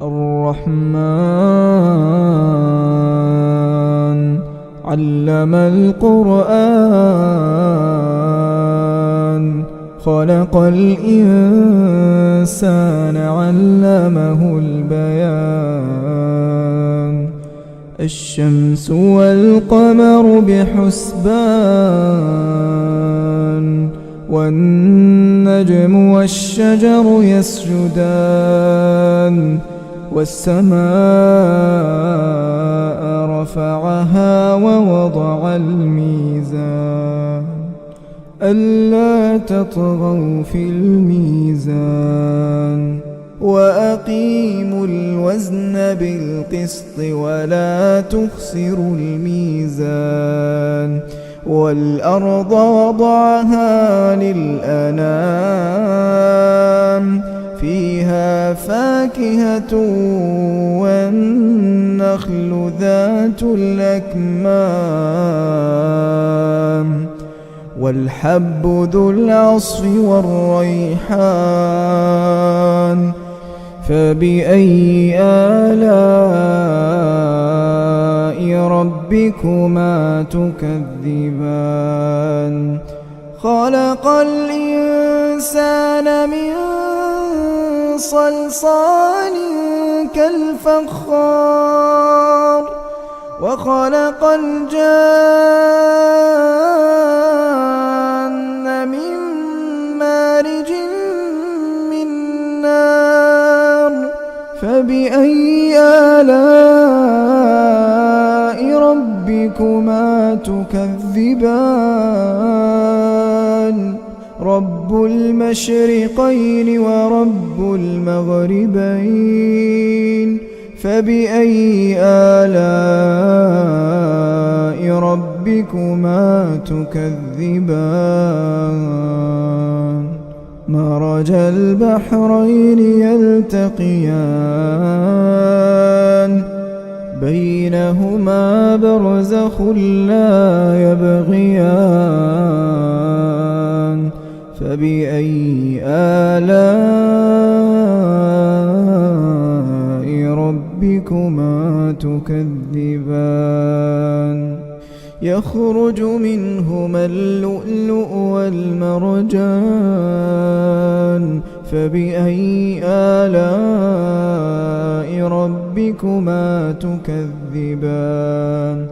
الرحمن علم القرآن خلق الإنسان علمه البيان الشمس والقمر بحسبان والنجم والشجر يسجدان والسماء رفعها ووضع الميزان ألا تطغوا في الميزان وأقيموا الوزن بالقسط ولا تخسروا الميزان والأرض وضعها للأنام فيها فاكهة والنخل ذات الأكمام والحب ذو العصف والريحان فبأي آلاء ربكما تكذبان خلق الإنسان من صلصال كالفخار وخلق الجان من مارج من نار فبأي آلاء ربكما تكذبان رب المشرقين ورب المغربين فبأي آلاء ربكما تكذبان مرج البحرين يلتقيان بينهما برزخ لا يبغيان فبأي آلاء ربكما تكذبان يخرج منهما اللؤلؤ والمرجان فبأي آلاء ربكما تكذبان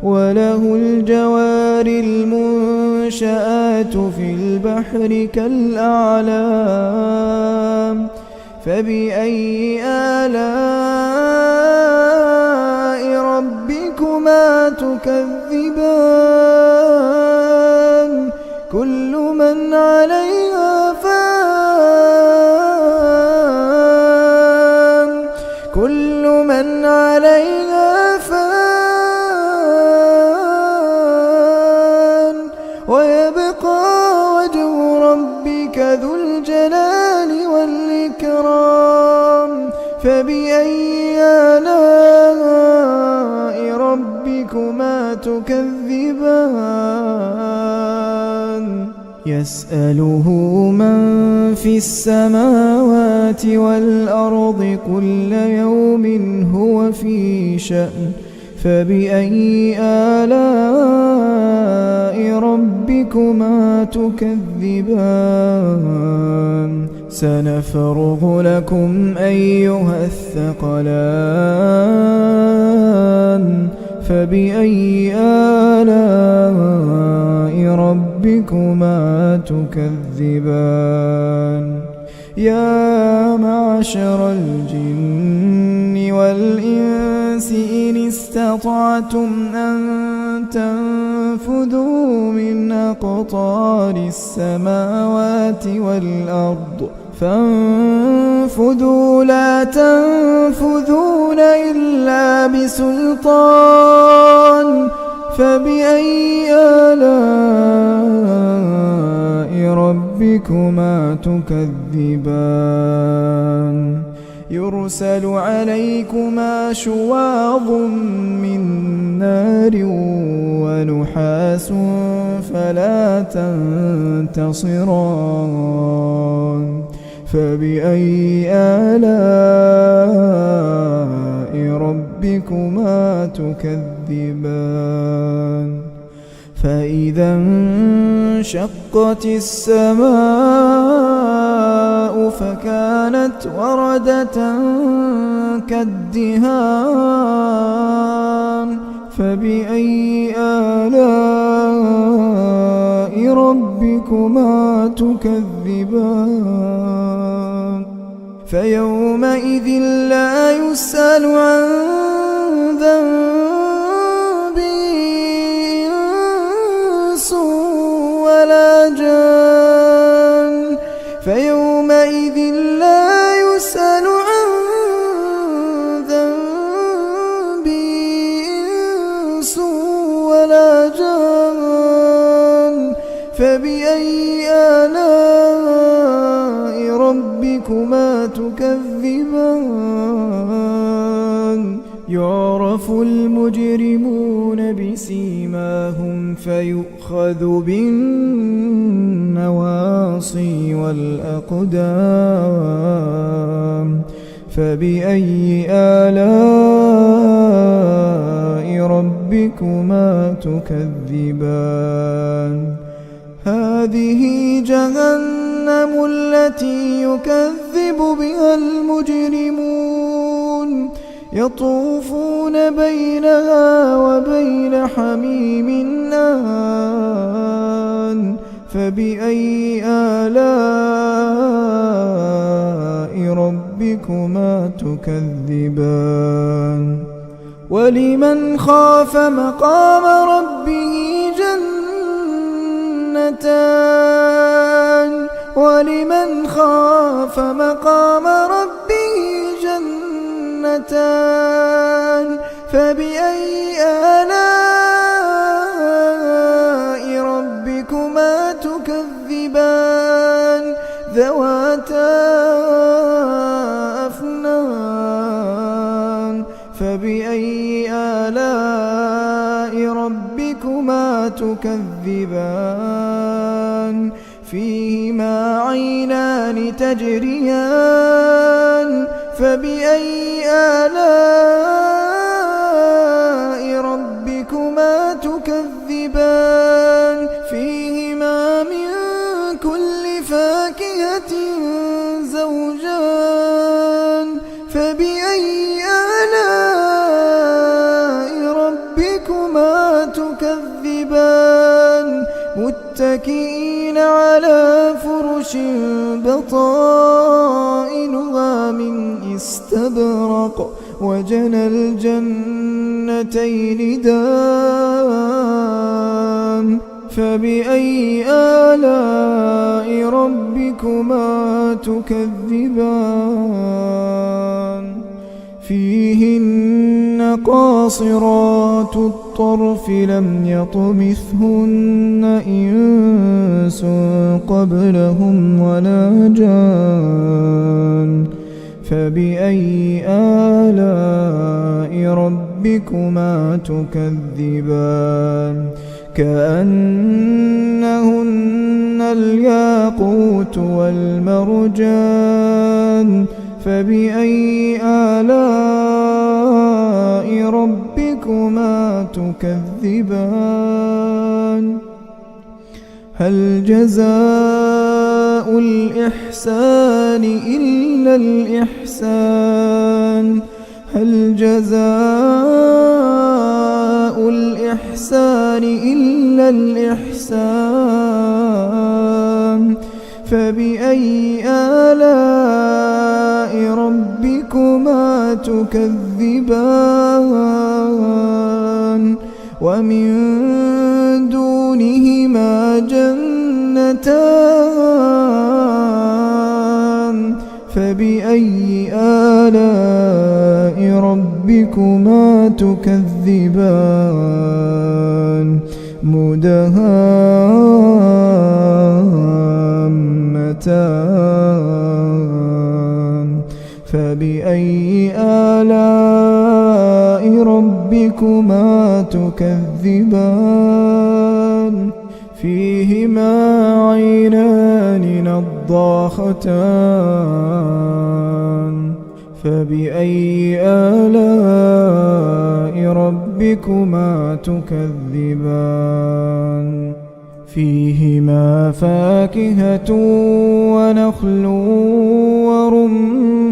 وله الجوار المنشآت في البحر كالأعلام فبأي آلاء ربكما تكذبان كل من عليها فان كل من عليها فان ويبقى وجه ربك ذو الجلال والإكرام فبأي آلاء ربكما تكذبان يسأله من في السماوات والأرض كل يوم هو في شأن فبأي آلاء ربكما تكذبان سنفرغ لكم أيها الثقلان فبأي آلاء ربكما تكذبان يا معشر الجن والإنس إن استطعتم أن تنفذوا من أقطار السماوات والأرض فانفذوا لا تنفذون إلا بسلطان فبأي آلاء ربكما تكذبان يرسل عليكما شواظ من نار ونحاس فلا تنتصران فبأي آلاء ربكما تكذبان فإذا انشقت السماء فكانت وردة كالدهان فبأي آلاء ربكما تكذبان فيومئذ لا يسأل عن ذنبه إنس ولا جان فيومئذ لا يسأل عن ذنبه إنس ولا جان فبأي آلاء ربكما تكذبان يعرف المجرمون بسيماهم فيؤخذ بالنواصي والأقدام فبأي آلاء ربكما تكذبان هذه جهنم التي يكذب بها المجرمون يطوفون بينها وبين حميم آن فبأي آلاء ربكما تكذبان ولمن خاف مقام ربه جنتان ولمن خاف مقام ربه جنتان فبأي آلاء ربكما تكذبان ذواتا أفنان فبأي آلاء ربكما تكذبان فيهما عينان تجريان فبأي آلاء ربكما تكذبان فيهما من كل فاكهة زوجان فبأي آلاء ربكما تكذبان متكئين على فرش بطائنها من استبرق وجنى الجنتين دان فبأي آلاء ربكما تكذبان فيهن قاصرات الطرف لم يطمثهن إنس قبلهم ولا جان فبأي آلاء ربكما تكذبان كأنهن الياقوت والمرجان فبأي آلاء ربكما تكذبان هل جزاء الإحسان إلا الإحسان هل جزاء الإحسان إلا الإحسان فبأي آلاء ربكما تكذبان ومن دونهما جنتان فبأي آلاء ربكما تكذبان مدهامتان فبأي آلاء ربكما تكذبان فيهما عينان نضاختان فبأي آلاء ربكما تكذبان فيهما فاكهة ونخل ورمان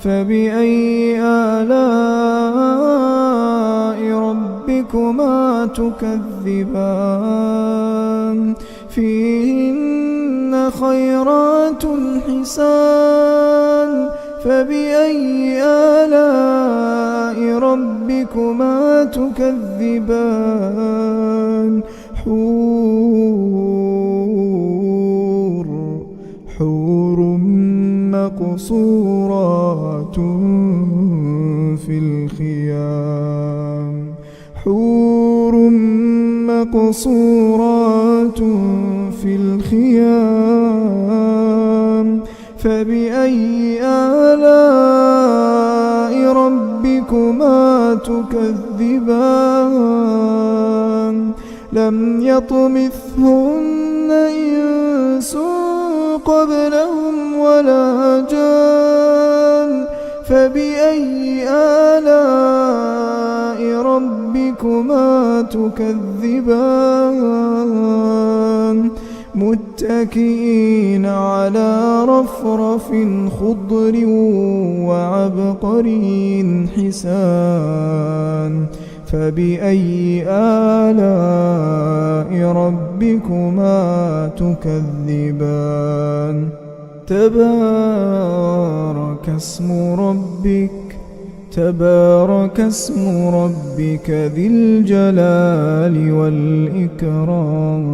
فبأي آلاء ربكما تكذبان فيهن خيرات حسان فبأي آلاء ربكما تكذبان حور مقصورات في الخيام حور مقصورات في الخيام فبأي آلاء ربكما تكذبان لم يطمثهن إنس قبلهم ولا جان فبأي آلاء ربكما تكذبان متكئين على رفرف خضر وعبقري حسان فبأي آلاء ربكما تكذبان تبارك اسم ربك ذي الجلال والإكرام